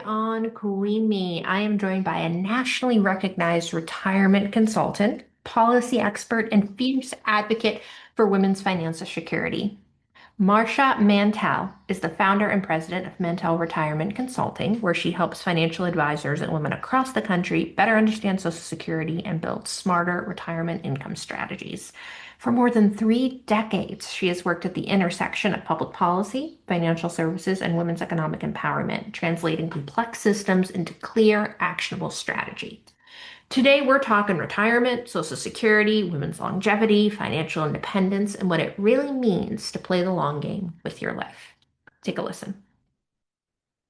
on Queen Me. I am joined by a nationally recognized retirement consultant, policy expert, and fierce advocate for women's financial security. Marcia Mantell is the founder and president of Mantell Retirement Consulting, where she helps financial advisors and women across the country better understand Social Security and build smarter retirement income strategies. For more than 3 decades, she has worked at the intersection of public policy, financial services, and women's economic empowerment, translating complex systems into clear, actionable strategy. Today, we're talking retirement, Social Security, women's longevity, financial independence, and what it really means to play the long game with your life. Take a listen.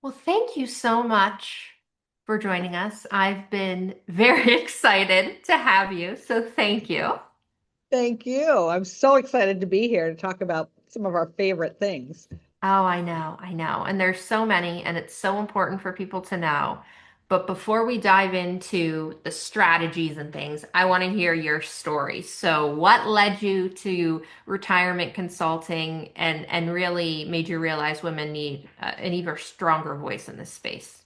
Well, thank you so much for joining us. I've been very excited to have you, so thank you. Thank you. I'm so excited to be here to talk about some of our favorite things. Oh, I know. And there's so many, and it's so important for people to know. But before we dive into the strategies and things, I want to hear your story. So, what led you to retirement consulting and really made you realize women need an even stronger voice in this space?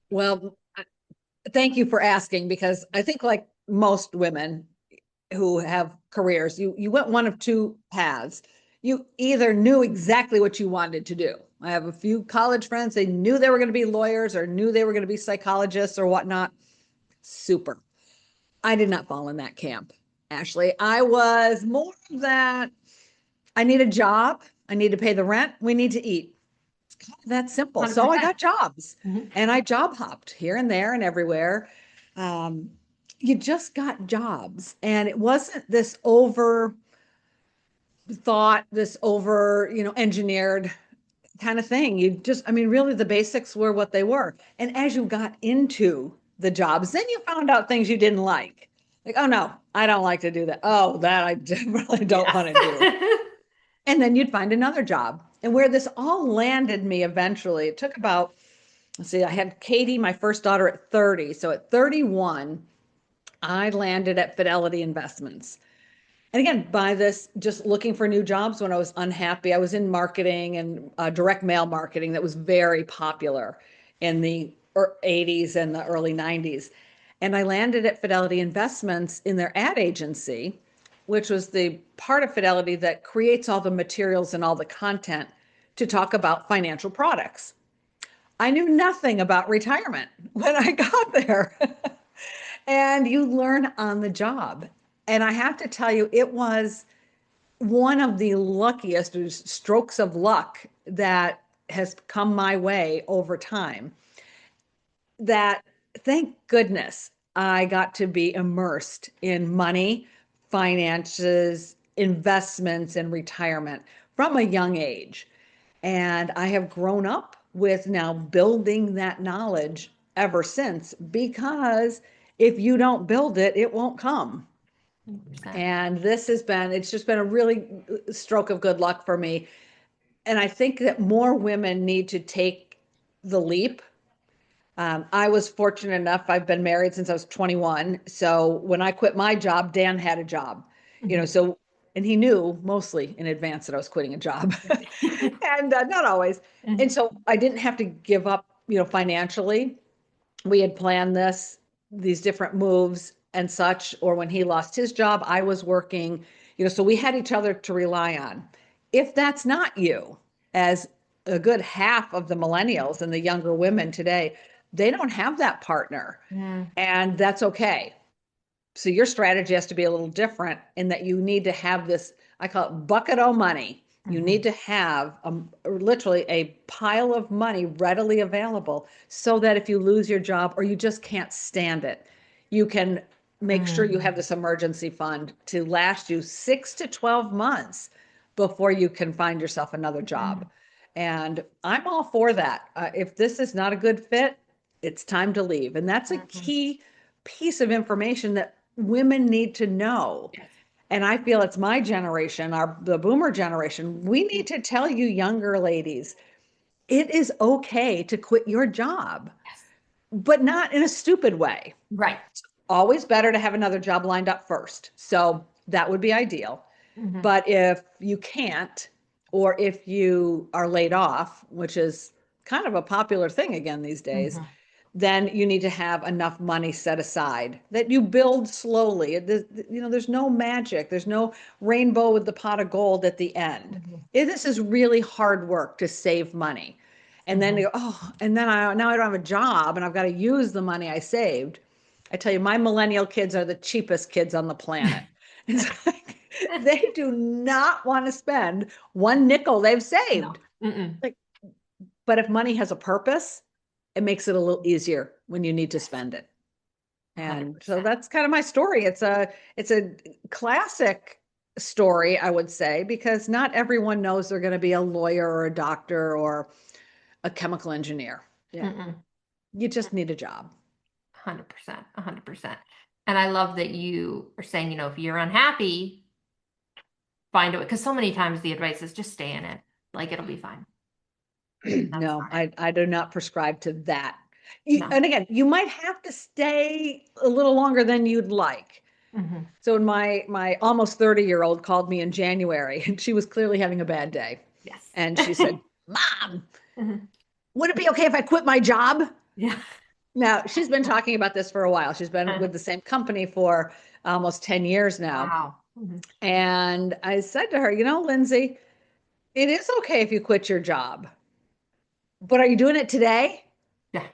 Well, thank you for asking because I think like most women who have careers, you went one of two paths. You either knew exactly what you wanted to do. I have a few college friends, they knew they were going to be lawyers or knew they were going to be psychologists or whatnot. Super. I did not fall in that camp, Ashley. I was more of that. I need a job. I need to pay the rent. We need to eat. Kind of that simple. So I 100%. got jobs Mhm. and I job hopped here and there and everywhere. Um, you just got jobs. And it wasn't this over thought, this over, engineered kind of thing. You just, I mean, really the basics were what they were. And as you got into the jobs, then you found out things you didn't like. Like, oh no, I don't like to do that. Oh, that I really don't want to do. Yes. And then you'd find another job. And where this all landed me eventually, it took about, let's see, I had Katie, my first daughter, at 30. So at 31, I landed at Fidelity Investments. And again, by this, just looking for new jobs when I was unhappy. I was in marketing and direct mail marketing that was very popular in the 80s and the early 90s. And I landed at Fidelity Investments in their ad agency, which was the part of Fidelity that creates all the materials and all the content to talk about financial products. I knew nothing about retirement when I got there. And you learn on the job. And I have to tell you, it was one of the luckiest strokes of luck that has come my way over time. That, thank goodness, I got to be immersed in money, finances, investments, and retirement from a young age. And I have grown up with now building that knowledge ever since because if you don't build it, it won't come. 100%. And it's just been a really stroke of good luck for me. And I think that more women need to take the leap. I was fortunate enough, I've been married since I was 21. So when I quit my job, Dan had a job, Mhm. so, and he knew mostly in advance that I was quitting a job and not always. And so I didn't have to give up, financially. We had planned these different moves and such, or when he lost his job, I was working, so we had each other to rely on. If that's not you, as a good half of the millennials and the younger women today, they don't have that partner, Mhm. and that's okay. So your strategy has to be a little different in that you need to have this, I call it bucket o' money. You Mhm. need to have literally a pile of money readily available so that if you lose your job or you just can't stand it, you can make sure you have Mhm. this emergency fund to last you 6 to 12 months before you can find yourself another job. Mhm. And I'm all for that. If this is not a good fit, it's time to leave. And that's a Mhm. key piece of information that women need to know. Yes. And I feel it's my generation, the boomer generation. We need to tell you younger ladies, it is okay to quit your job, Yes. but not in a stupid way. Right. Always better to have another job lined up first. So that would be ideal. Mhm. But if you can't, or if you are laid off, which is kind of a popular thing again these days, Hmm. then you need to have enough money set aside that you build slowly. There's no magic. There's no rainbow with the pot of gold at the end. Hmm. This is really hard work to save money. And then you Hmm. go, oh, and then now I don't have a job and I've got to use the money I saved. I tell you, my millennial kids are the cheapest kids on the planet. It's like they do not want to spend one nickel they've No. saved. Mm-mm. Like, but if money has a purpose, it makes it a little easier when you need to Yes. spend it. And so 100%. that's kind of my story. It's a classic story, I would say, because not everyone knows they're going to be a lawyer or a doctor or a chemical engineer. Yeah. Mm-mm. You just need a job. 100%. 100%. And I love that you are saying, if you're unhappy, find a way. Because so many times the advice is just stay in it. Like it'll be fine. That's No, not it. I do not prescribe to that. No. And again, you might have to stay a little longer than you'd like. Hmm. So my almost 30-year-old called me in January and she was clearly having a bad day. Yes. And she said, Mom, Mhm. would it be okay if I quit my job? Yeah. Now, she's been talking about this for a while. She's been with the same company for almost 10 years now. Wow. Mhm. And I said to her, Lindsay, it is okay if you quit your job, but are you doing it today? Yeah.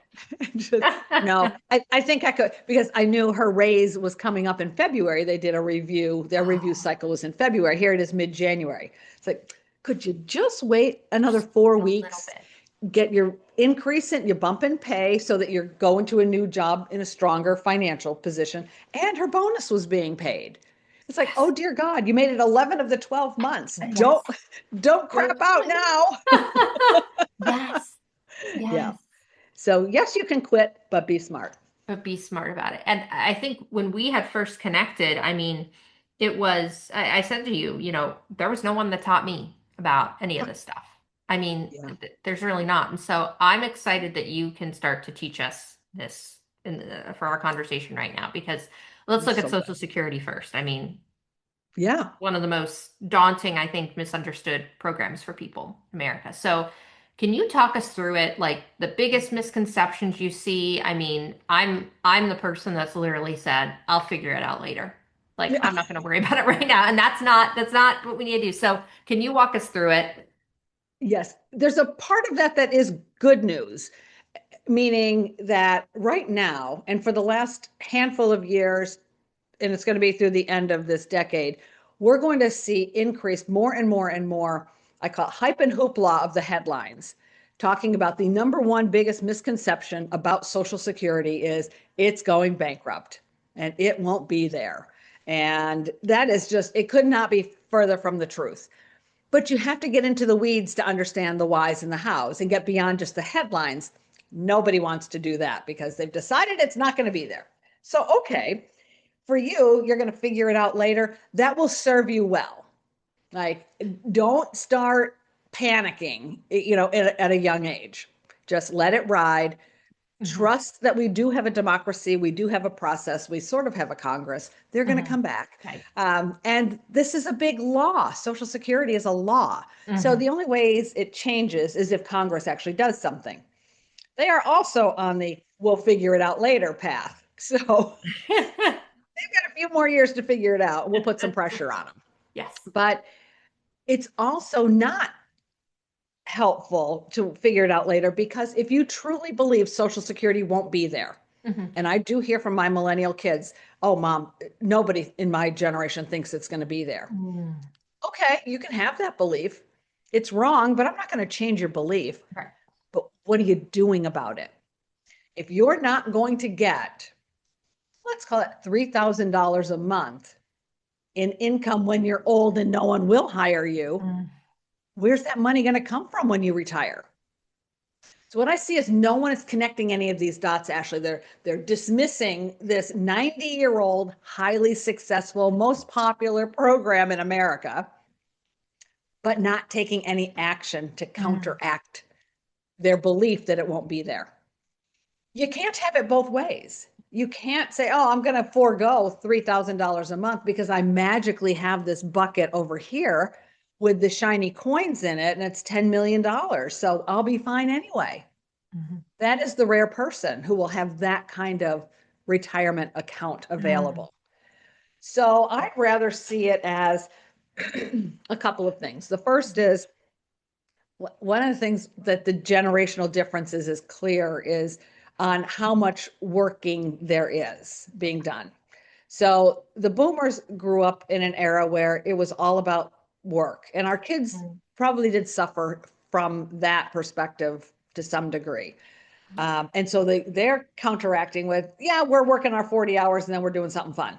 Just, no, I think I could because I knew her raise was coming up in February. They did a review. Their review Oh, cycle was in February. Here it is mid-January. It's like, could you just wait another four a little weeks, bit. get your increase in your bump in pay so that you're going to a new job in a stronger financial position? And her bonus was being paid. It's like, oh Yes. dear God, you made it 11 of the 12 months. Don't Yes. don't crap out now. Yes. Yeah. Yes. So yes, you can quit, but be smart. But be smart about it. And I think when we had first connected, I mean, I said to you, there was no one that taught me about any of this stuff. I mean, Yeah. there's really not. And so I'm excited that you can start to teach us this for our conversation right now, because let's I'm look at so Social glad. Security first. I mean, Yeah. one of the most daunting, I think, misunderstood programs for people in America. So, can you talk us through it, like the biggest misconceptions you see? I mean, I'm the person that's literally said, I'll figure it out later. Like, Yeah. I'm not going to worry about it right now. And that's not what we need to do. So, can you walk us through it? Yes. There's a part of that is good news, meaning that right now, and for the last handful of years, and it's going to be through the end of this decade, we're going to see increased more and more and more, I call it hype and hoopla of the headlines, talking about the number one biggest misconception about Social Security is it's going bankrupt and it won't be there. And that is just, it could not be further from the truth. But you have to get into the weeds to understand the whys and the hows and get beyond just the headlines. Nobody wants to do that because they've decided it's not going to be there. So, okay, for you, you're going to figure it out later. That will serve you well. Like, don't start panicking, at a young age. Just let it ride. Hmm. Trust that we do have a democracy, we do have a process, we sort of have a Congress. They're going to Hmm. come back. Right. And this is a big law. Social Security is a law. So Hmm. the only ways it changes is if Congress actually does something. They are also on the we'll figure it out later path. So they've got a few more years to figure it out. We'll put some pressure on them. Yes. But it's also not helpful to figure it out later because if you truly believe Social Security won't be there, Hmm. and I do hear from my millennial kids, oh, Mom, nobody in my generation thinks it's going to be there. Mm. Okay, you can have that belief. It's wrong, but I'm not going to change your belief. Right. But what are you doing about it? If you're not going to get, let's call it $3,000 a month in income when you're old and no one will hire you, Mm. where's that money going to come from when you retire? So what I see is no one is connecting any of these dots, Ashley. They're dismissing this 90-year-old, highly successful, most popular program in America, but not taking any action to Mm. counteract their belief that it won't be there. You can't have it both ways. You can't say, oh, I'm going to forego $3,000 a month because I magically have this bucket over here with the shiny coins in it and it's $10 million. So I'll be fine anyway. Mhm. That is the rare person who will have that kind of retirement account Mm. available. So I'd rather see it as a couple of things. The first is one of the things that the generational differences is clear is on how much working there is being done. So the boomers grew up in an era where it was all about work, and our kids Mm. probably did suffer from that perspective to some degree. And so they're counteracting with, yeah, we're working our 40 hours and then we're doing something fun.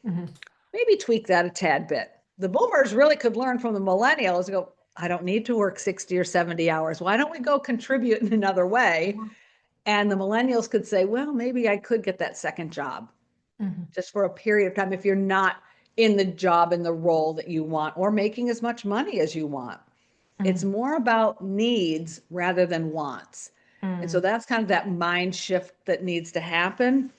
Mhm. Maybe tweak that a tad bit. The boomers really could learn from the millennials and go, I don't need to work 60 or 70 hours. Why don't we go contribute in another way? Yeah. And the millennials could say, well, maybe I could get that second job Mhm. just for a period of time if you're not in the job in the role that you want or making as much money as you want. It's Mhm. more about needs rather than wants. And so Mm. that's kind of that mind shift that needs to happen.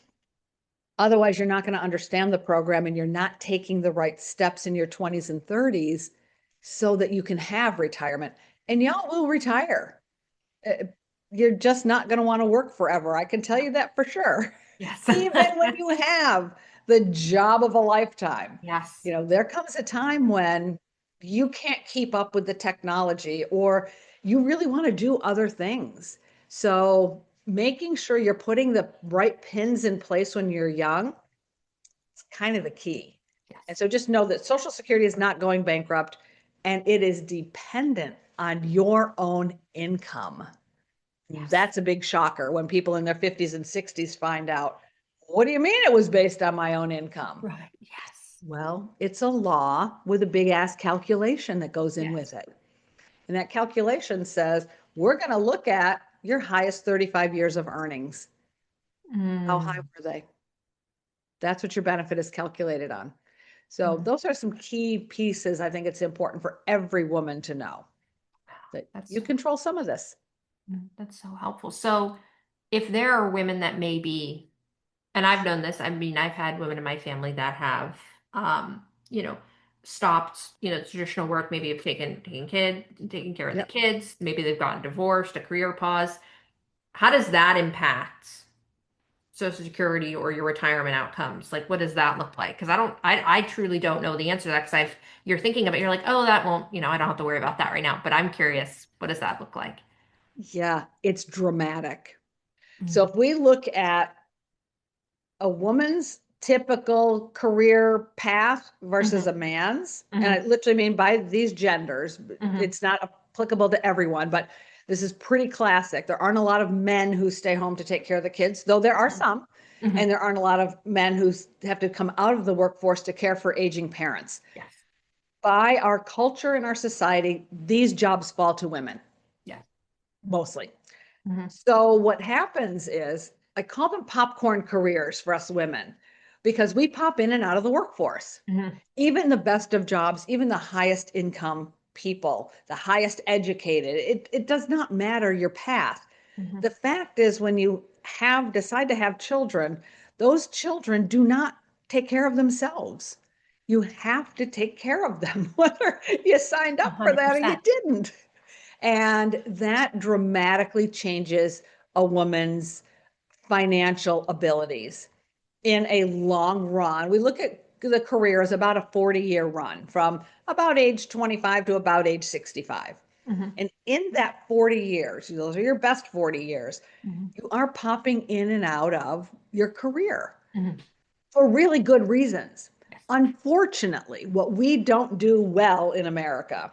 Otherwise, you're not going to understand the program and you're not taking the right steps in your 20s and 30s so that you can have retirement. And y'all will retire. Uh, You're just not going to want to work forever. I can tell you that for sure. Yes. Even when you have the job of a lifetime, Yes. there comes a time when you can't keep up with the technology or you really want to do other things. So making sure you're putting the right pins in place when you're young is kind of the key. And Yes. so just know that Social Security is not going bankrupt and it is dependent on your own income. Yes. That's a big shocker when people in their 50s and 60s find out, what do you mean it was based on my own income? Right. Yes. Well, it's a law with a big ass calculation that goes in with Yes. it. And that calculation says we're going to look at your highest 35 years of earnings. How high Mm. were they? That's what your benefit is calculated on. So, Mm. those are some key pieces I think it's important for every woman to know that That's you so, control some of this. that's so helpful. So, if there are women that maybe, and I've known this, I mean, I've had women in my family that have, you know, stopped, traditional work, maybe have taken care of the Yep. kids, maybe they've gotten divorced, a career pause. How does that impact Social Security or your retirement outcomes? Like, what does that look like? Because I truly don't know the answer to that because you're thinking of it, you're like, oh, that won't, I don't have to worry about that right now. But I'm curious, what does that look like? Yeah, it's dramatic. So, Mm. if we look at a woman's typical career path versus a Hmm. man's, and I Hmm. literally mean by these genders, Hmm. it's not applicable to everyone, but this is pretty classic. There aren't a lot of men who stay home to take care of the kids, though there are some, and Hmm. there aren't a lot of men who have to come out of the workforce to care for aging parents. Yes. By our culture and our society, these jobs fall to women Yes. mostly. Hmm. So what happens is I call them popcorn careers for us women because we pop in and out of the workforce. Hmm. Even the best of jobs, even the highest income people, the highest educated, it does not matter your path. Hmm. The fact is when you decide to have children, those children do not take care of themselves. You have to take care of them, whether you signed up for that or you 100%. didn't. And that dramatically changes a woman's financial abilities in a long run. We look at the career as about a 40-year run from about age 25 to about age 65. Hmm. And in that 40 years, those are your best 40 years, Hmm. you are popping in and out of your career Hmm. for really good reasons. Yes. Unfortunately, what we don't do well in America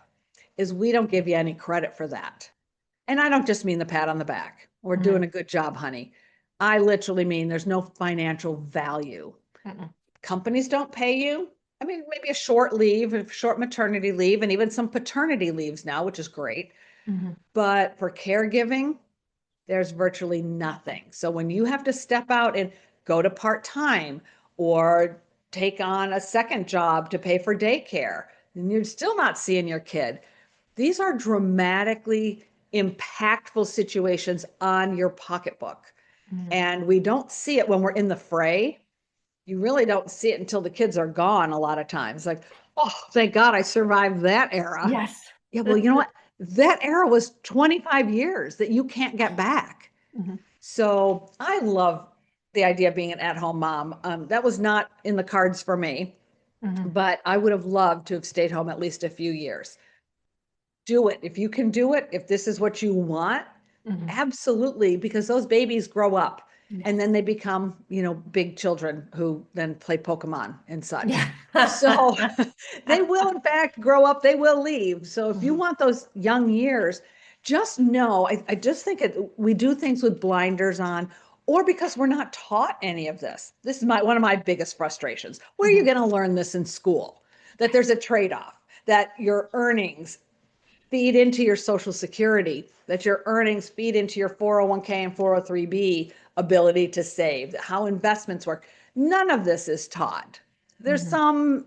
is we don't give you any credit for that. And I don't just mean the pat on the back or doing a Hmm. good job, honey. I literally mean there's no financial value. Hmm. Companies don't pay you. I mean, maybe a short leave, a short maternity leave, and even some paternity leaves now, which is great. Hmm. But for caregiving, there's virtually nothing. So when you have to step out and go to part time or take on a second job to pay for daycare, and you're still not seeing your kid, these are dramatically impactful situations on your pocketbook. Hmm. And we don't see it when we're in the fray. You really don't see it until the kids are gone a lot of times. Like, oh, thank God I survived that era. Yes. Yeah, well, you know what? That era was 25 years that you can't get back. Mhm. So I love the idea of being an at-home mom. That was not in the cards for me, Mhm. but I would have loved to have stayed home at least a few years. Do it. If you can do it, if this is what you want, Mhm. absolutely, because those babies grow up and then Yes. they become, big children who then play Pokemon and such. Yeah. So they will, in fact, grow up, they will leave. So if you Mhm. want those young years, just know, I just think we do things with blinders on, or because we're not taught any of this. This is one of my biggest frustrations. Where are you Mhm. going to learn this in school? That there's Yes. a trade-off, that your earnings feed into your social security, that your earnings feed into your 401k and 403b ability to save, how investments work. None of this is taught. There's Mhm. some,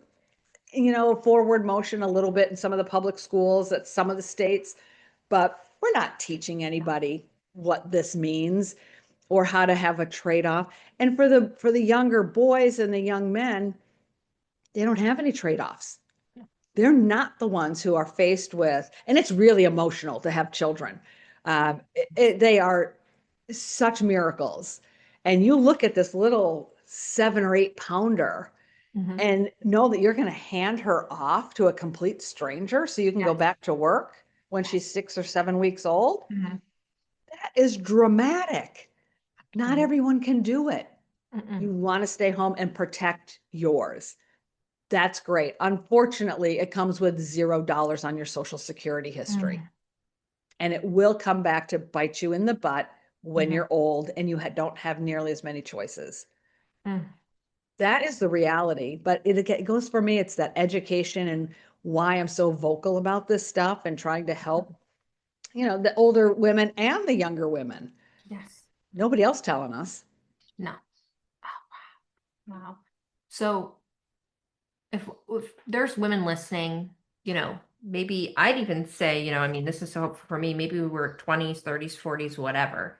forward motion a little bit in some of the public schools at some of the states, but we're not teaching anybody what this means or how to have a trade-off. And for the younger boys and the young men, they don't have any trade-offs. They're not the ones who are faced with, and it's really emotional to have children. They are such miracles. And you look at this little 7 or 8 pounder Mhm. and know that you're going to hand her off to a complete stranger so you can go Yes. back to work when she's Yes. 6 or 7 weeks old. Mhm. That is dramatic. Not Mhm. everyone can do it. You Mhm. want to stay home and protect yours. That's great. Unfortunately, it comes with $0 on your social security history. Mhm. And it will come back to bite you in the butt when Mhm. you're old and you don't have nearly as many choices. Mhm. That is the reality. But it goes for me, it's that education and why I'm so vocal about this stuff and trying to help, the older women and the younger women. Yes. Nobody else telling us. No. Oh, wow. So if there's women listening, maybe I'd even say, I mean, this is so for me, maybe we were 20s, 30s, 40s, whatever.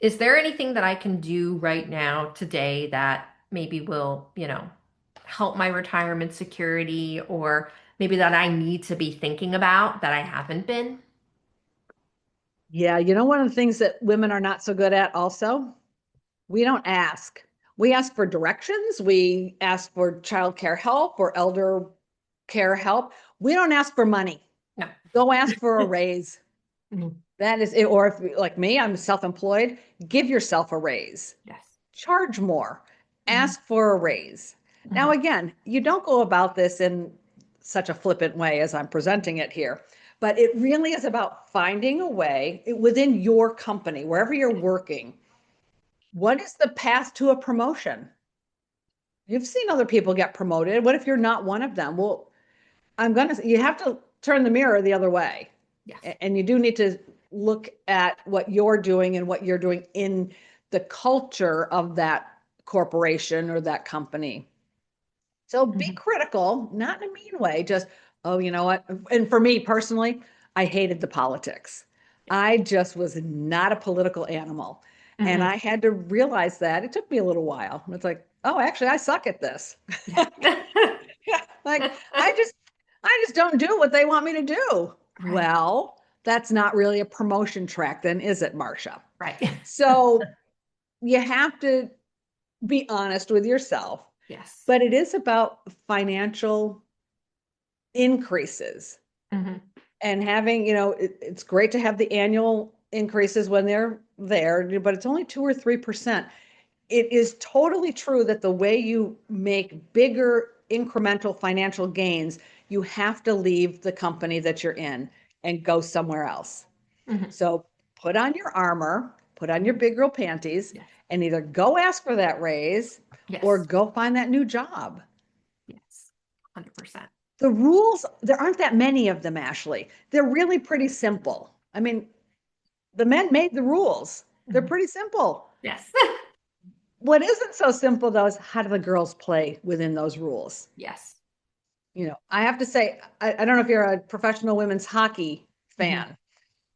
Is there anything that I can do right now today that maybe will, help my retirement security or maybe that I need to be thinking about that I haven't been? Yeah, one of the things that women are not so good at also, we don't ask. We ask for directions. We ask for childcare help or elder care help. We don't ask for money. No. Go ask for a raise. Mhm. That is it. Or if, like me, I'm self-employed, give yourself a raise. Yes. Charge more. Mhm. Ask for a raise. Now, Mhm. again, you don't go about this in such a flippant way as I'm presenting it here, but it really is about finding a way within your company, wherever you're working. What is the path to a promotion? You've seen other people get promoted. What if you're not one of them? Well, you have to turn the mirror the other way. Yes. And you do need to look at what you're doing and what you're doing in the culture of that corporation or that company. So be Mhm. critical, not in a mean way, just, oh, you know what? And for me personally, I hated the politics. I just was not a political animal. And Mhm. I had to realize that. It took me a little while. It's like, oh, actually, I suck at this. Yeah. Like, I just don't do what they want me to do. Right. Well, that's not really a promotion track, then, is it, Marcia? Right. So you have to be honest with yourself, Yes. but it is about financial increases Mhm. and having, it's great to have the annual increases when they're there, but it's only 2 or 3%. It is totally true that the way you make bigger incremental financial gains, you have to leave the company that you're in and go somewhere else. Mhm. So put on your armor, put on your Mhm. big girl panties, Yes. and either go ask for that raise or Yes. go find that new job. Yes. 100%. The rules, there aren't that many of them, Ashley. They're really pretty simple. I mean, the men made the rules. They're Mhm. pretty simple. Yes. What isn't so simple though is how do the girls play within those rules? Yes. I have to say, I don't know if you're a professional women's hockey Mhm. fan.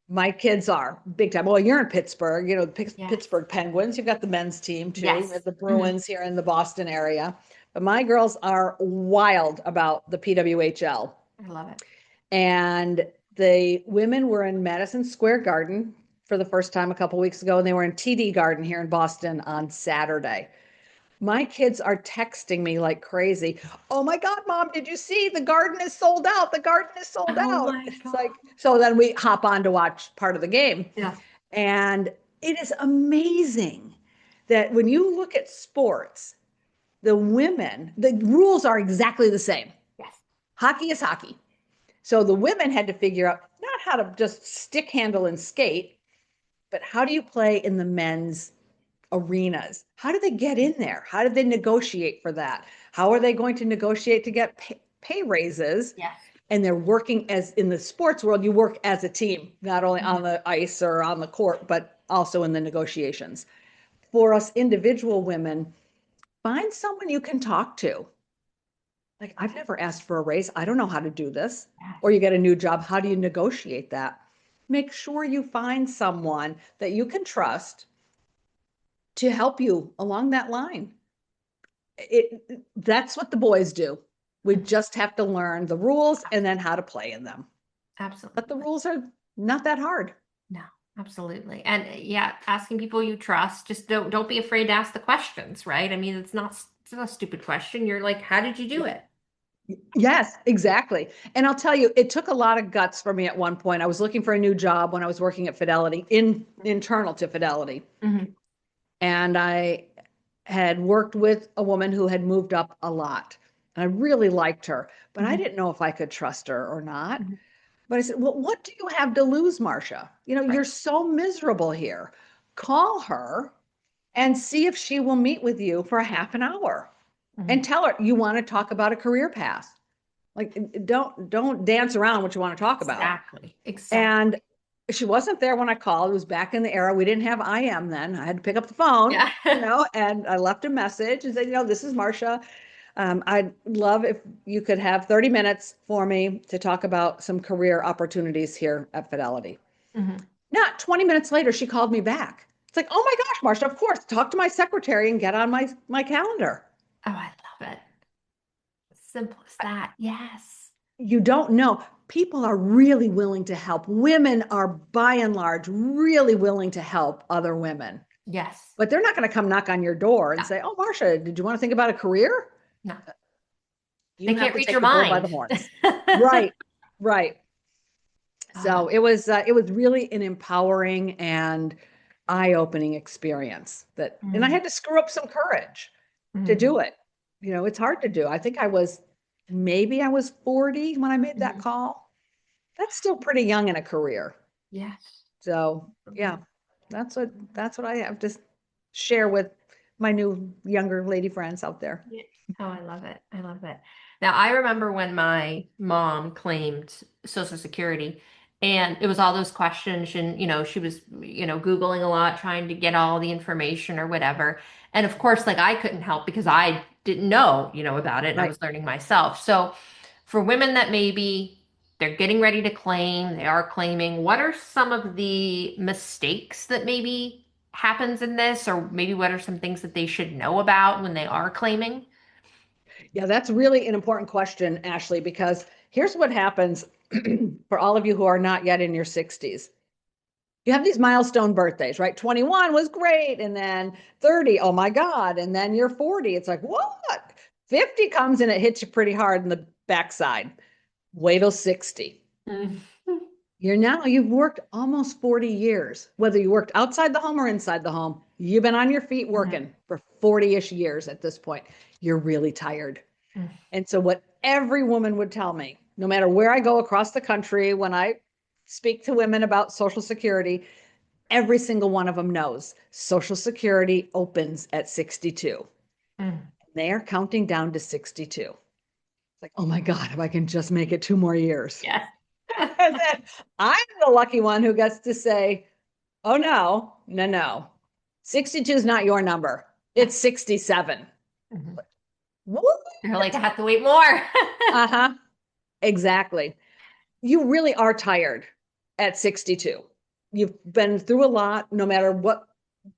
My kids are big time. Well, you're in Pittsburgh, Yes. Pittsburgh Penguins. You've got the men's team too. We have Yes. the Mhm. Bruins here in the Boston area. But my girls are wild about the PWHL. I love it. And the women were in Madison Square Garden for the first time a couple weeks ago, and they were in TD Garden here in Boston on Saturday. My kids are texting me like crazy. Oh my God, Mom, did you see the garden is sold out? The garden is sold Oh out. my It's God. like, so then we hop on to watch part of the game. Yeah. And it is amazing that when you look at sports, the women, the rules are exactly the same. Yes. Hockey is hockey. So the women had to figure out not how to just stick handle and skate, but how do you play in the men's arenas? How do they get in there? How do they negotiate for that? How are they going to negotiate to get pay raises? Yes. And they're working as in the sports world, you work as a team, not only on Mhm. the ice or on the court, but also in the negotiations. For us individual women, find someone you can talk to. Like, I've never asked for a raise. I don't know how to do this. Or Yes. you get a new job. How do you negotiate that? Make sure you find someone that you can trust to help you along that line. That's what the boys do. We Mhm. just have to learn the rules and then how to play in them. But the Absolutely. rules are not that hard. No, absolutely. And yeah, asking people you trust, just don't be afraid to ask the questions, right? I mean, it's not a stupid question. You're like, how did you do it? Yes, exactly. And I'll tell you, it took a lot of guts for me at one point. I was looking for a new job when I was working at Fidelity, internal to Fidelity. Hmm. And I had worked with a woman who had moved up a lot. And I really liked her, but I Hmm. didn't know if I could trust her or not. Hmm. But I said, well, what do you have to lose, Marcia? Right. You're so miserable here. Call her and see if she will meet with you for a half an hour and Hmm. tell her you want to talk about a career path. Like, don't dance around what you want to talk about. Exactly. Exactly. And she wasn't there when I called. It was back in the era. We didn't have IM then. I had to pick up the phone, Yeah. and I left a message and said, this is Marcia. I'd love if you could have 30 minutes for me to talk about some career opportunities here at Fidelity. Hmm. Not 20 minutes later, she called me back. It's like, oh my gosh, Marcia, of course, talk to my secretary and get on my calendar. Oh, I love it. Simple as that. Yes. You don't know. People are really willing to help. Women are by and large really willing to help other women, Yes. but they're not going to come knock on your door and No, say, oh, Marcia, did you want to think about a career? no. You They have can't to read take your the bull by the mind. horns. Right, right. Ah, So it was really an empowering and eye-opening experience and I mm, had to screw up some courage to mm, do it. It's hard to do. I think maybe I was 40 when I made that mhm. call. That's still pretty young in a career. Yes. So yeah, that's what I have to share with my new younger lady friends out there. Yeah. Oh, I love it. I love it. Now, I remember when my mom claimed Social Security, and it was all those questions, and she was, Googling a lot, trying to get all the information or whatever. And of course, like I couldn't help because I didn't know, about it, and I Right. was learning myself. So, for women that maybe they're getting ready to claim, they are claiming, what are some of the mistakes that maybe happens in this, or maybe what are some things that they should know about when they are claiming? Yeah, that's really an important question, Ashley, because here's what happens for all of you who are not yet in your 60s. You have these milestone birthdays, right? 21 was great. And then 30, oh my God. And then you're 40. It's like, what? 50 comes and it hits you pretty hard in the backside. Wait till 60. Mm. You've worked almost 40 years, whether you worked outside the home or inside the home. You've been on your feet Mhm. working for 40-ish years at this point. You're really tired. Mm. And so, what every woman would tell me, no matter where I go across the country, when I speak to women about Social Security, every single one of them knows Social Security opens at 62. Mm. They are counting down to 62. It's like, oh my God, if I can just make it 2 more years. Yes. And then I'm the lucky one who gets to say, oh no, no, no. 62 is not your number. No. It's 67. Mhm. What? You're like, I have to wait more. Uh-huh. Exactly. You really are tired at 62. You've been through a lot, no matter what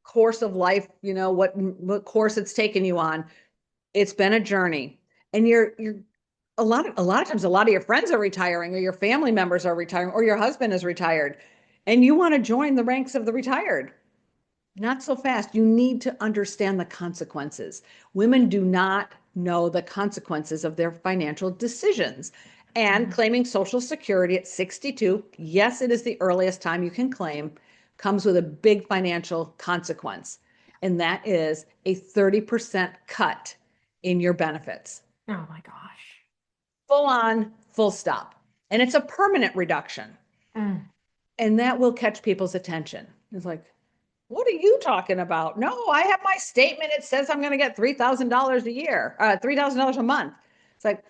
course of life, what course it's taken you on. It's been a journey. And you're a lot of times a lot of your friends are retiring or your family members are retiring or your husband is retired. and you want to join the ranks of the retired. Not so fast. You need to understand the consequences. Women do not know the consequences of their financial decisions. And Mhm. claiming Social Security at 62, yes, it is the earliest time you can claim, comes with a big financial consequence. And that is a 30% cut in your benefits. Oh my gosh. Full on, full stop. And it's a permanent reduction. Mm. And that will catch people's attention. It's like, what are you talking about? No, I have my statement. It says I'm going to get $3,000 a year, $3,000 a month. It's like,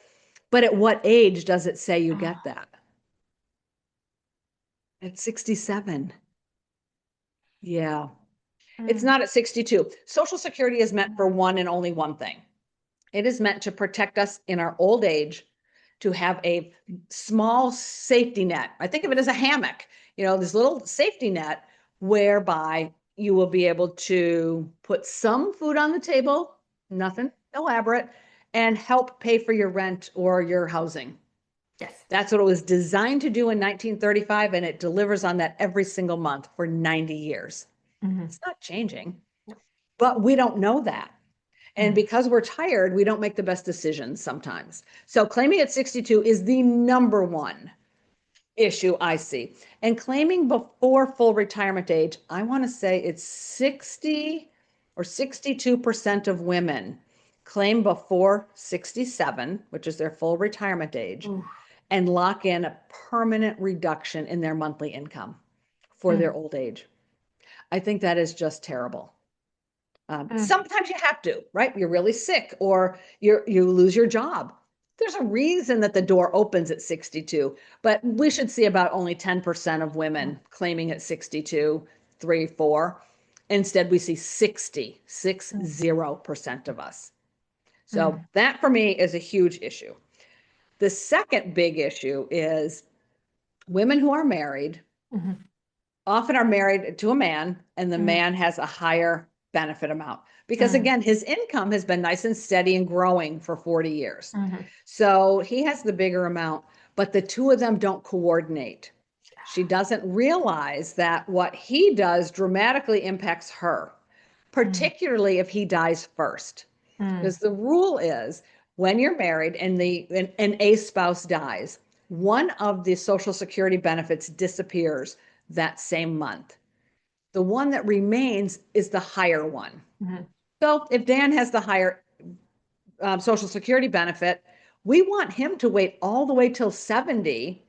but at what age does it say you Oh. get that? At 67. Yeah. It's Mm. not at 62. Social Security is meant for one and only one thing. It is meant to protect us in our old age, to have a small safety net. I think of it as a hammock, this little safety net whereby you will be able to put some food on the table, nothing elaborate, and help pay for your rent or your housing. Yes. That's what it was designed to do in 1935, and it delivers on that every single month for 90 years. Mhm. It's not changing, No. but we don't know that. And Mm. because we're tired, we don't make the best decisions sometimes. So claiming at 62 is the number one issue I see. And claiming before full retirement age, I want to say it's 60 or 62% of women claim before 67, which is their full retirement age, Ooh. and lock in a permanent reduction in their monthly income for their Mm. old age. I think that is just terrible. Mm. Sometimes you have to, right? You're really sick or you lose your job. There's a reason that the door opens at 62, but we should see about only 10% of women claiming at 62, 3, 4. Instead, we see 60% of us. So Mm. that for me is a huge issue. The second big issue is women who are married Mhm. often are married to a man, and the Mm. man has a higher benefit amount because, Mm. again, his income has been nice and steady and growing for 40 years. Mhm. So he has the bigger amount, but the two of them don't coordinate. She doesn't realize that what he does dramatically impacts her, Mm. particularly if he dies first. Mm. Because the rule is when you're married and a spouse dies, one of the Social Security benefits disappears that same month. The one that remains is the higher one. Mhm. So if Dan has the higher Social Security benefit, we want him to wait all the way till 70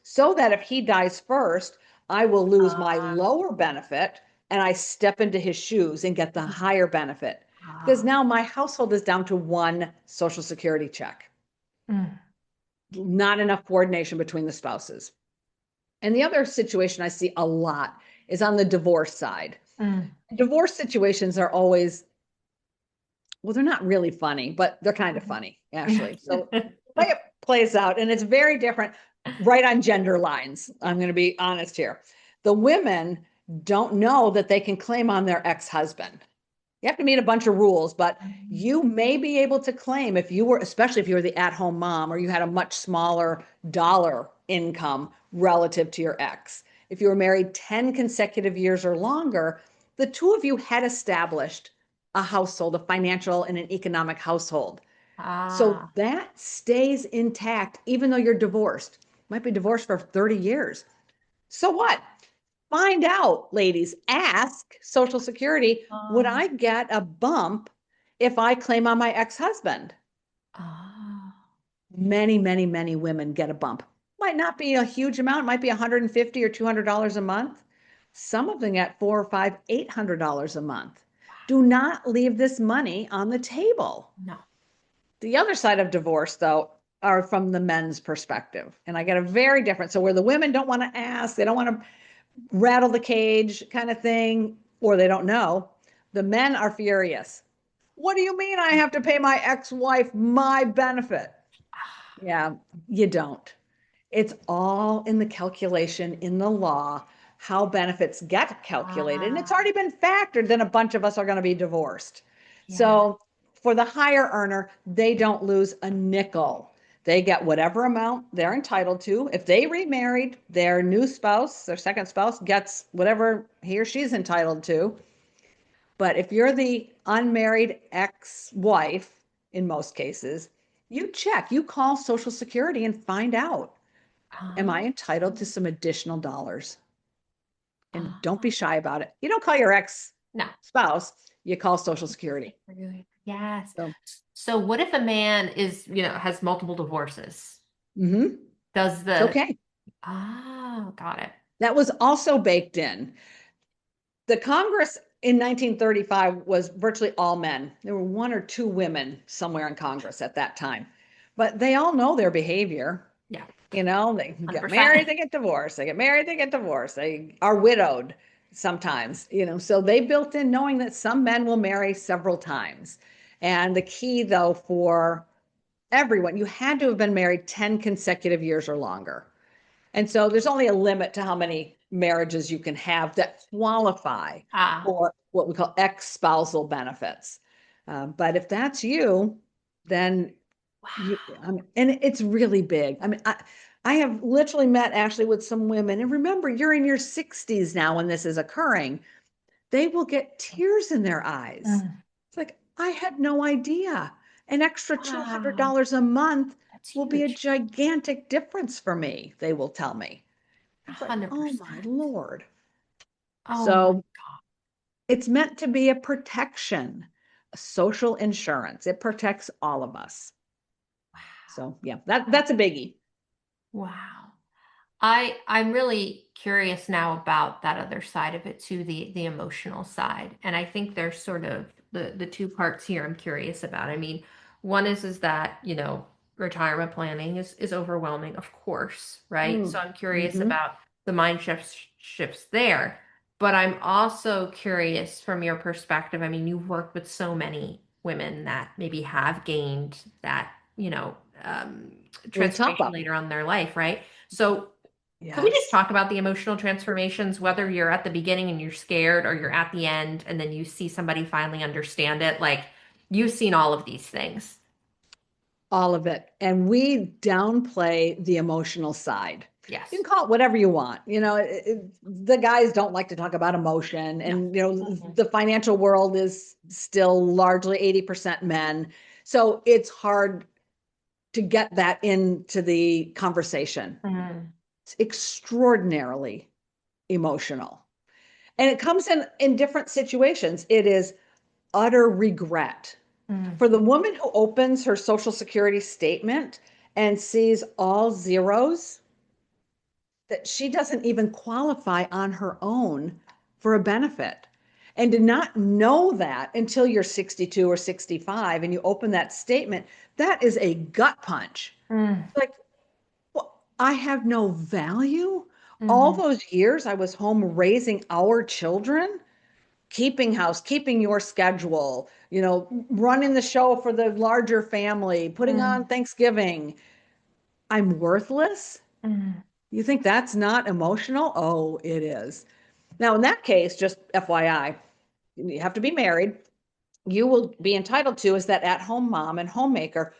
so that if he dies first, I will lose my Uh, lower benefit and I step into his shoes and get the higher benefit. Because ah. now my household is down to one Social Security check, Mm. not enough coordination between the spouses. And the other situation I see a lot is on the divorce side. Mm. Divorce situations are always, well, they're not really funny, but they're kind of funny, actually. So the way it plays out, and it's very different right on gender lines. I'm going to be honest here. The women don't know that they can claim on their ex-husband. You have to meet a bunch of rules, but you may be able to claim if you were, especially if you were the at-home mom or you had a much smaller dollar income relative to your ex. If you were married 10 consecutive years or longer, the two of you had established a household, a financial and an economic household. So Ah. that stays intact, even though you're divorced. Might be divorced for 30 years. So what? Find out, ladies. Ask Social Security, would Ah. I get a bump if I claim on my ex-husband? Ah. Many, many, many women get a bump. Might not be a huge amount, might be 150 or $200 a month. Some of them get 4 or 5, $800 a month. Do not leave this money on the table. No. The other side of divorce, though, are from the men's perspective. And I get a very different. So where the women don't want to ask, they don't want to rattle the cage kind of thing, or they don't know. The men are furious. What do you mean I have to pay my ex-wife my benefit? Yeah, you don't. It's all in the calculation in the law, how benefits get calculated. And it's Ah. already been factored, then a bunch of us are going to be divorced. Yeah. So for the higher earner, they don't lose a nickel. They get whatever amount they're entitled to. If they remarried, their new spouse, their second spouse, gets whatever he or she's entitled to. But if you're the unmarried ex-wife, in most cases, you check, you call Social Security and find out, am I Oh, entitled to some additional dollars? And don't be oh, shy about it. You don't call your ex no. spouse, you call Social Security. Really? Yes. So, So what if a man is, has multiple divorces? mhm, Does it's the, okay. oh, got it. That was also baked in. The Congress in 1935 was virtually all men. There were one or two women somewhere in Congress at that time, but they all know their behavior. Yeah, They get 100%. married, they get divorced. They get married, they get divorced. They are widowed sometimes. So they built in knowing that some men will marry several times. And the key, though, for everyone, you had to have been married 10 consecutive years or longer. And so there's only a limit to how many marriages you can have that qualify Ah, for what we call ex-spousal benefits. But if that's you, then wow. and it's really big. I have literally met Ashley with some women, and remember, you're in your 60s now when this is occurring. They will get tears in their eyes. Mm, It's like, I had no idea. An extra wow. $200 a month That's will be a huge. gigantic difference for me, they will tell me. It's like, oh my 100%. Lord. Oh my So God. it's meant to be a protection, a social insurance. It protects all of us. So yeah, that's a biggie. Wow. I'm really curious now about that other side of it too, the emotional side. And I think there's sort of the two parts here I'm curious about. I mean, one is that, retirement planning is overwhelming, of course, right? So Mm. I'm curious Hmm. about the mind shifts there. But I'm also curious from your perspective. I mean, you've worked with so many women that maybe have gained that, We talk transformation about later on in their life, right? So could we just yes, talk about the emotional transformations, whether you're at the beginning and you're scared or you're at the end and then you see somebody finally understand it? Like you've seen all of these things. all of it. And we downplay the emotional side. You Yes. can call it whatever you want. The guys don't like to talk about emotion, No. and Mhm. the financial world is still largely 80% men. So it's hard to get that into the conversation. Mm, It's extraordinarily emotional. And it comes in different situations. It is utter regret. mm, For the woman who opens her Social Security statement and sees all zeros, that she doesn't even qualify on her own for a benefit. And to not know that until you're 62 or 65 and you open that statement, that is a gut punch. mm, Like, well, I have no value. All mm, those years I was home raising our children, keeping house, keeping your schedule, running the show for the larger family, putting on mm, Thanksgiving. I'm worthless. mm, You think that's not emotional? Oh, it is. Now, in that case, just FYI, you have to be married. You will be entitled to, as that at-home mom and homemaker,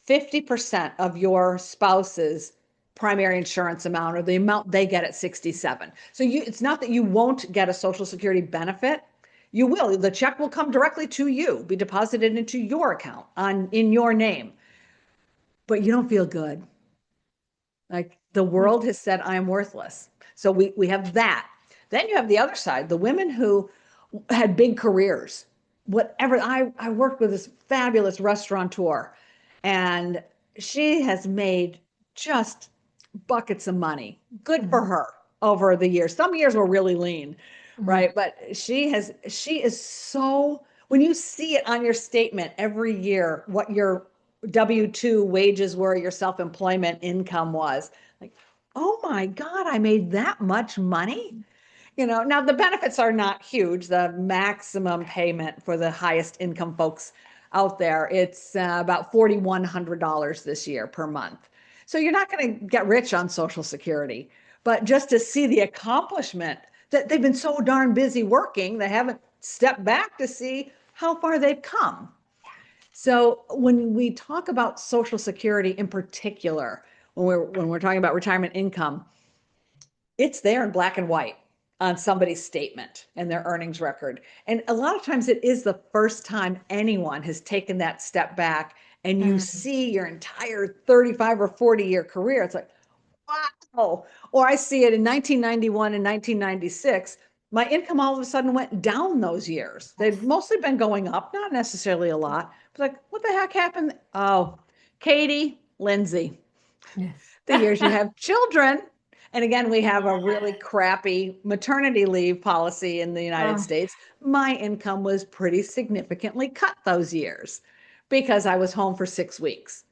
50% of your spouse's primary insurance amount or the amount they get at 67. So it's not that you won't get a Social Security benefit. You will. The check will come directly to you, be deposited into your account in your name, but you don't feel good. Like the mm, world has said, I'm worthless. So we have that. Then you have the other side, the women who had big careers. Whatever, I worked with this fabulous restaurateur, and she has made just buckets of money. Good for mm, her over the years. Some years were really lean, mm, right? But she is so, when you see it on your statement every year, what your W-2 wages were, your self-employment income was, like, oh my God, I made that much money. Now the benefits are not huge. The maximum payment for the highest income folks out there, it's about $4,100 this year per month. So you're not going to get rich on Social Security, but just to see the accomplishment that they've been so darn busy working, they haven't stepped back to see how far they've come. So when we talk about Social Security in particular, when we're talking about retirement income, it's there in black and white on somebody's statement and their earnings record. And a lot of times it is the first time anyone has taken that step back and you Mm, see your entire 35 or 40-year career. It's like, wow. Or I see it in 1991 and 1996. My income all of a sudden went down those years. They've yes. mostly been going up, not necessarily a lot. But like, what the heck happened? Oh, Katie, Lindsay, Yes. the years you have children. And again, we have a really crappy maternity leave policy in the United Oh, States. My income was pretty significantly cut those years because I was home for 6 weeks.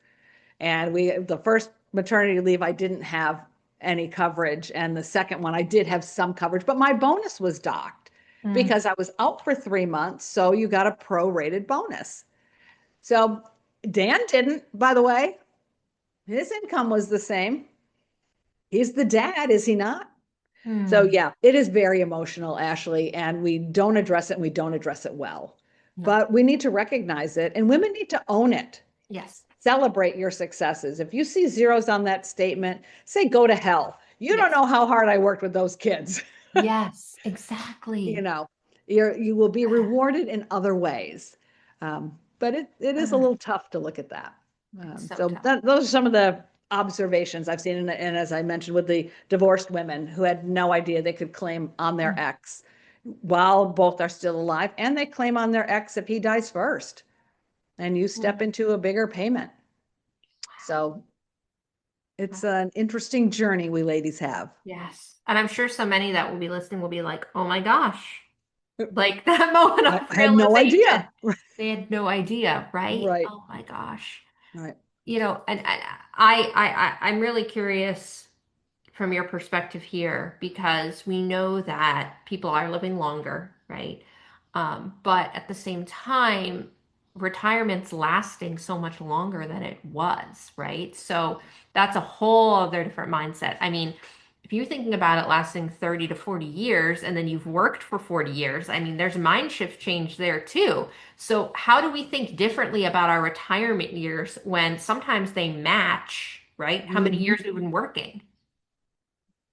And the first maternity leave, I didn't have any coverage. And the second one, I did have some coverage, but my bonus was docked mm, because I was out for 3 months. So you got a prorated bonus. So Dan didn't, by the way, his income was the same. He's the dad, is he not? So mm. yeah, it is very emotional, Ashley, and we don't address it and we don't address it well. No. But we need to recognize it and women need to own it. Yes. Celebrate your successes. If you see zeros on that statement, say go to hell. You don't Yes. know how hard I worked with those kids. Yes, You exactly. know, you will be rewarded in other ways. But it is a Uh, little tough to look at that. it's so So tough. those are some of the observations I've seen. And as I mentioned, with the divorced women who had no idea they could claim on their Mm. ex while both are still alive, and they claim on their ex if he dies first, and you step Mm. into a bigger payment. So Wow. it's an interesting journey we ladies have. Yes. And I'm sure so many that will be listening will be like, oh my gosh, like that moment I of had no realization. idea. They had no idea, right? Right, Oh my gosh. right. And I'm really curious from your perspective here because we know that people are living longer, right? But at the same time, retirement's lasting so much longer than it was, right? So that's a whole other different mindset. I mean, if you're thinking about it lasting 30 to 40 years and then you've worked for 40 years, I mean, there's a mind shift change there too. So how do we think differently about our retirement years when sometimes they match, right? How many Mhm. years we've been working?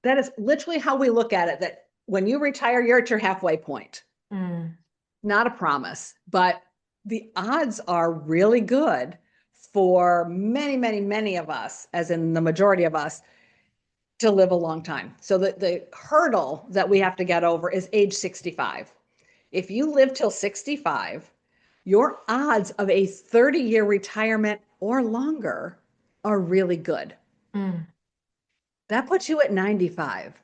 That is literally how we look at it, that when you retire, you're at your halfway point. Mm, Not a promise, but the odds are really good for many, many, many of us, as in the majority of us, to live a long time. So the hurdle that we have to get over is age 65. If you live till 65, your odds of a 30-year retirement or longer are really good. mm. That puts you at 95.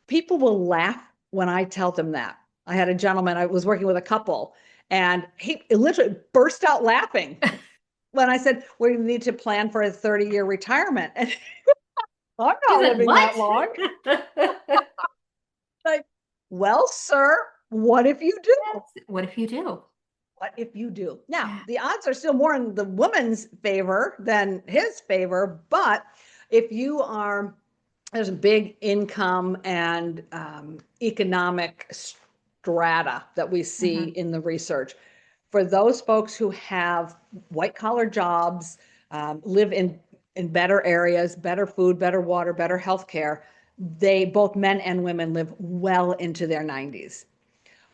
People will laugh when I tell them that. I had a gentleman, I was working with a couple, and he literally burst out laughing when I said, we need to plan for a 30-year retirement. And I'm He not said, living what? that long. Like, well, sir, what if you do? What if you do? What if you do? Now, Yeah. the odds are still more in the woman's favor than his favor, but if you are, there's a big income and economic strata that we see Hmm. in the research. For those folks who have white collar jobs, live in better areas, better food, better water, better health care, they, both men and women, live well into their 90s.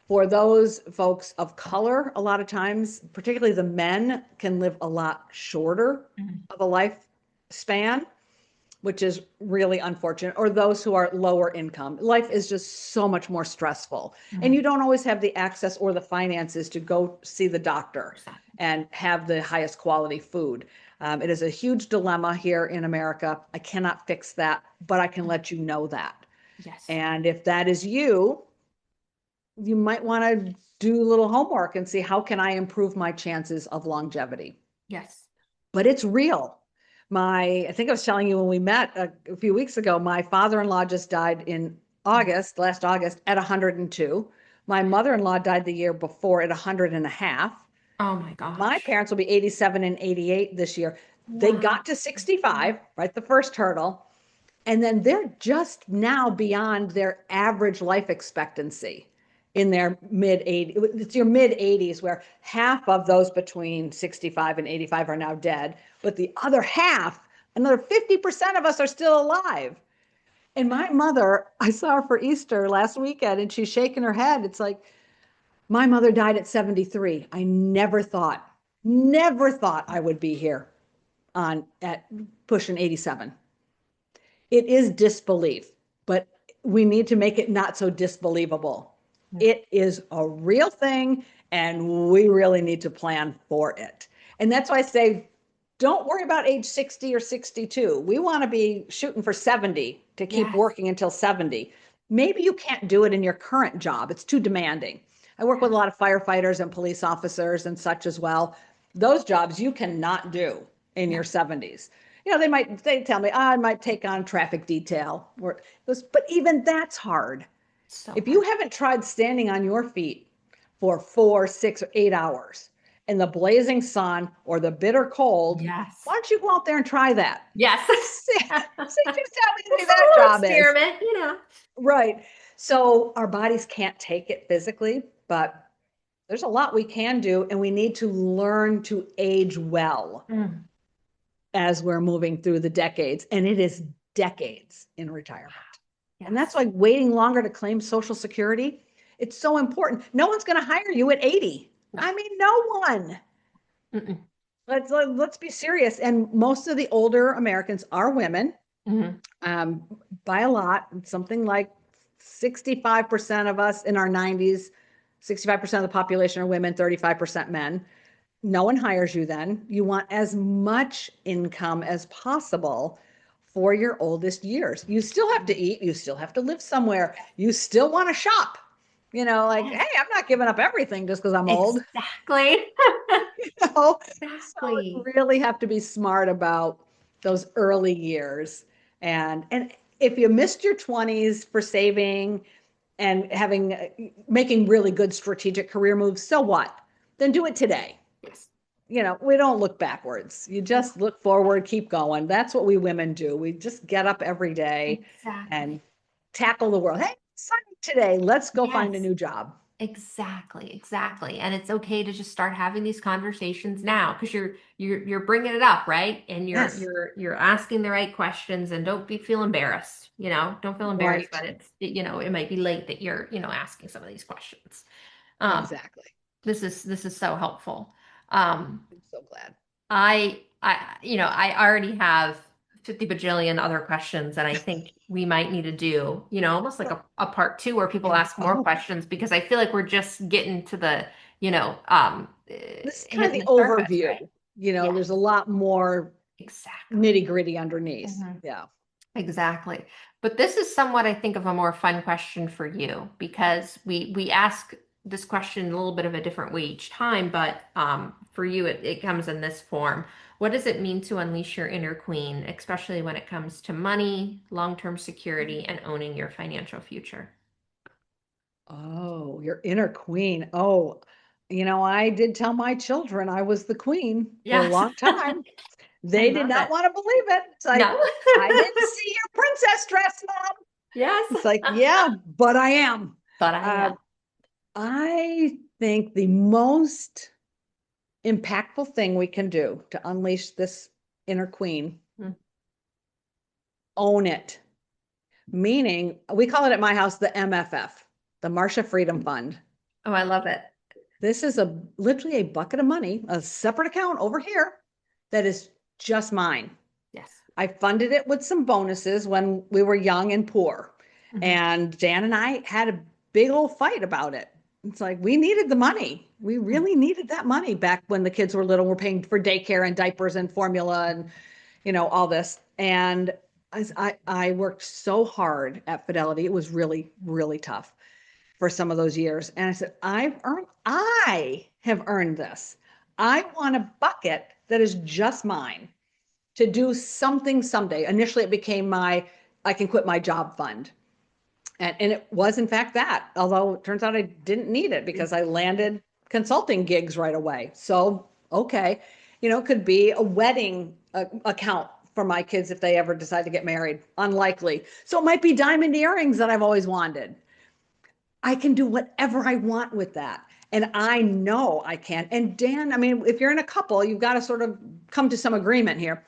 For those folks of color, a lot of times, particularly the men, can live a lot shorter of a lifespan, which is really unfortunate, or those who are lower income. Life is just so much more stressful. And Hmm. you don't always have the access or the finances to go see the doctor and have the highest quality food. It is a huge dilemma here in America. I cannot fix that, but I can let you know that. Yes. And if that is you, you might want to do a little homework and see how can I improve my chances of longevity. Yes. But it's real. I think I was telling you when we met a few weeks ago, my father-in-law just died in last August at 102. My mother-in-law died the year before at 100 and a half. Oh my My gosh. parents will be 87 and 88 this year. They Wow. got to 65, right? The first hurdle. And then they're just now beyond their average life expectancy. in their mid 80s. It's your mid 80s where half of those between 65 and 85 are now dead, but the other half, another 50% of us are still alive. And my mother, I saw her for Easter last weekend and she's shaking her head. It's like, my mother died at 73. I never thought I would be here on at pushing 87. It is disbelief, but we need to make it not so disbelievable. It is a real thing, and we really need to plan for it. And that's why I say, don't worry about age 60 or 62. We want to be shooting for 70 to keep Yes. working until 70. Maybe you can't do it in your current job, it's too demanding. I work with a lot of firefighters and police officers and such as well. Those jobs you cannot do in Yeah. your 70s. They tell me, oh, I might take on traffic detail. But even that's hard. So If you hard. haven't tried standing on your feet for 4, 6, or 8 hours in the blazing sun or the bitter cold, Yes. why don't you go out there and try that? Yes. See, see just how easy Just a that little job is. experiment, you know. Right. So our bodies can't take it physically, but there's a lot we can do, and we need to learn to age well Mm. as we're moving through the decades. And it is decades in retirement. And that's Yes. why waiting longer to claim Social Security, it's so important. No one's going to hire you at 80. No. I mean, no one. Mm-mm. Let's be serious. And most of the older Americans are women, Mhm. um, by a lot. Something like 65% of us in our 90s, 65% of the population are women, 35% men. No one hires you then. You want as much income as possible for your oldest years. You still have to eat, you still have to live somewhere, you still want to shop. Like, Yes. hey, I'm not giving up everything just because I'm old. Exactly. you know? So Exactly. you really have to be smart about those early years. And if you missed your 20s for saving and making really good strategic career moves, so what? Then do it today. Yes. We don't look backwards. You just look forward, keep going. That's what we women do. We just get up every day and Exactly. tackle the world. Hey, sunny today. Let's go find a Yes. new job. Exactly, exactly. And it's okay to just start having these conversations now because you're bringing it up, right? And you're Yes. you're you're asking the right questions and don't feel embarrassed, Don't feel embarrassed Right. that it might be late that you're, asking some of these questions. Um, Exactly. this is so helpful. Um, I'm so glad. I already have 50 bajillion other questions, and I think we might need to do, almost like a part two where people ask more Oh, questions because I feel like we're just getting to the, this is kind of hitting the the surface, overview. right? Yes, There's a lot more exactly. nitty gritty underneath. Mhm. Yeah. Exactly. But this is somewhat, I think, of a more fun question for you because we ask this question in a little bit of a different way each time, but for you, it comes in this form. What does it mean to unleash your inner queen, especially when it comes to money, long-term security, and owning your financial future? Oh, your inner queen. Oh, I did tell my children I was the queen for a Yes. long time. I They did love not it. want to believe it. It's like, No. I didn't see your princess dress, Mom. Yes. It's like, yeah, but I am. But I Uh, am. I think the most impactful thing we can do to unleash this inner queen, Mm. own it. Meaning, we call it at my house the MFF, the Marcia Freedom Fund. Oh, I love it. This is literally a bucket of money, a separate account over here that is just mine. Yes. I funded it with some bonuses when we were young and poor. Mhm. And Dan and I had a big old fight about it. It's like we needed the money. We really needed that money back when the kids were little. We're paying for daycare and diapers and formula and all this. And I worked so hard at Fidelity. It was really, really tough for some of those years. And I said, I have earned this. I want a bucket that is just mine to do something someday. Initially, it became I can quit my job fund. And it was, in fact, that, although it turns out I didn't need it because I landed consulting gigs right away. So, okay, it could be a wedding account for my kids if they ever decide to get married. Unlikely. So it might be diamond earrings that I've always wanted. I can do whatever I want with that. And I know I can. And Dan, I mean, if you're in a couple, you've got to sort of come to some agreement here.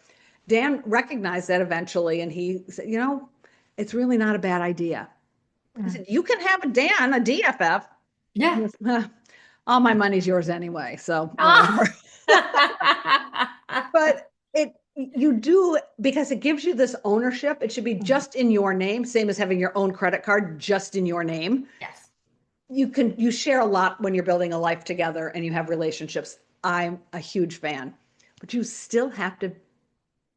Dan recognized that eventually, and he said, it's really not a bad idea. He Mm. said, you can have a Dan, a DFF. He Yeah. goes, all my money's yours anyway. So Ah. whatever. But you do, because it gives you this ownership. It should be Mhm. just in your name, same as having your own credit card just in your name. Yes. You share a lot when you're building a life together and you have relationships. I'm a huge fan, but you still have to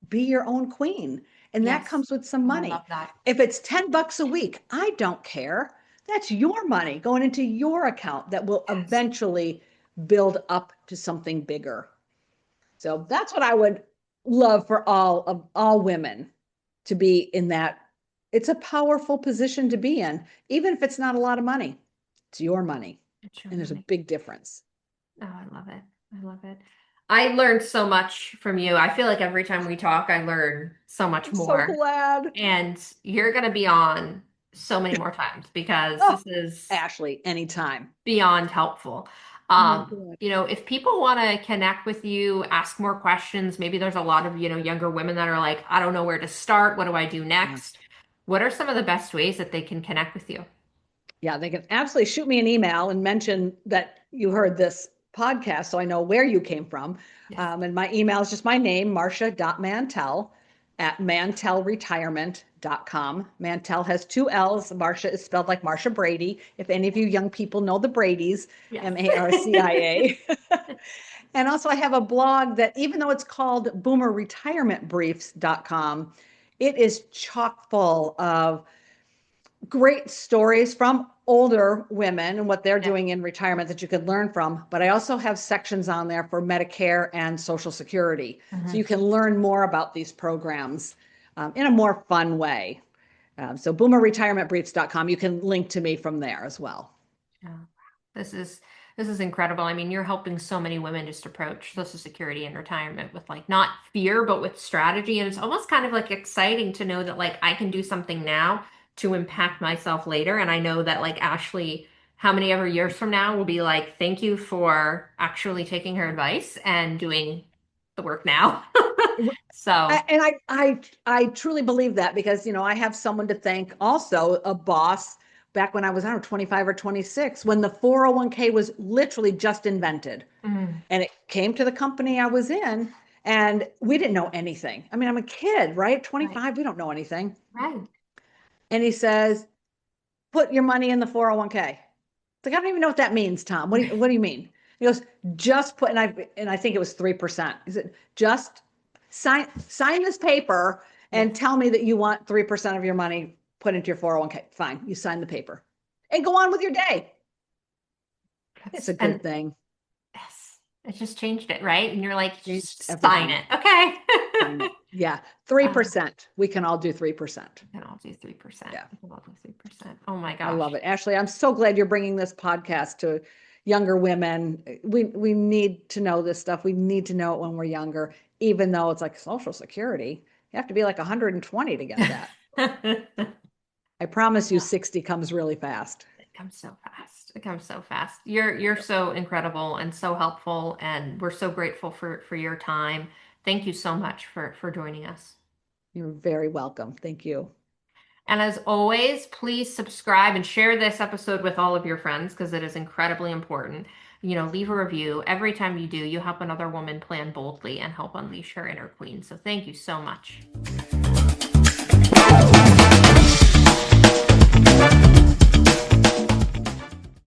be your own queen. And that Yes. comes with some Oh, I love money. that. If it's $10 a week, I don't care. That's your money going into your account that will Yes. eventually build up to something bigger. So that's what I would love for all women to be in that. It's a powerful position to be in, even if it's not a lot of money. It's your money. It's your And there's a money. big difference. Oh, I love it. I love it. I learned so much from you. I feel like every time we talk, I learn so much I'm so more. glad. And you're going to be on so many more times because Oh, this is Ashley, anytime. beyond helpful. Oh, good. If people want to connect with you, ask more questions, maybe there's a lot of, younger women that are like, I don't know where to start. What do I do Yeah. next? What are some of the best ways that they can connect with you? Yeah, they can absolutely shoot me an email and mention that you heard this podcast so I know where you came from. Yes. And my email is just my name, Marcia.Mantell at mantellretirement.com. Mantell has two L's. Marcia is spelled like Marcia Brady. If any of you young people know the Bradys, Yes. Marcia. And also, I have a blog that, even though it's called boomerretirementbriefs.com, it is chock full of great stories from older women and what they're Yeah. doing in retirement that you could learn from. But I also have sections on there for Medicare and Social Security. So you Mhm. can learn more about these programs in a more fun way. So boomerretirementbriefs.com, you can link to me from there as well. Yeah. This is this is incredible. I mean, you're helping so many women just approach Social Security and retirement with like not fear, but with strategy. And it's almost kind of like exciting to know that like I can do something now to impact myself later. And I know that like Ashley, how many ever years from now will be like, thank you for actually taking her advice and doing the work now. So, And I truly believe that because I have someone to thank, also a boss back when I was, I don't know, 25 or 26, when the 401k was literally just invented. mm, And it came to the company I was in, and we didn't know anything. I mean, I'm a kid, right? right, 25, we don't know anything. right. And he says, put your money in the 401k. It's like, I don't even know what that means, Tom. What do you mean? He goes, just put, and I think it was 3%. He said, just sign this paper and Yes. tell me that you want 3% of your money put into your 401k. Fine, you sign the paper and go on with your day. It's a And good thing. yes, it just changed it, right? And you're like, Changed just sign everything. it. Okay. Sign it. Yeah, Um, 3%. We can all do 3%. we can all do 3%. Yeah, We can all do 3%. Oh my I love gosh. it. Ashley, I'm so glad you're bringing this podcast to younger women. We need to know this stuff. We need to know it when we're younger, even though it's like Social Security. You have to be like 120 to get that. It I promise you 60 comes really fast. comes so fast. It comes so fast. You're so incredible and so helpful, and we're so grateful for your time. Thank you so much for joining us. You're very welcome. Thank you. And as always, please subscribe and share this episode with all of your friends because it is incredibly important. Leave a review. Every time you do, you help another woman plan boldly and help unleash her inner queen. So thank you so much.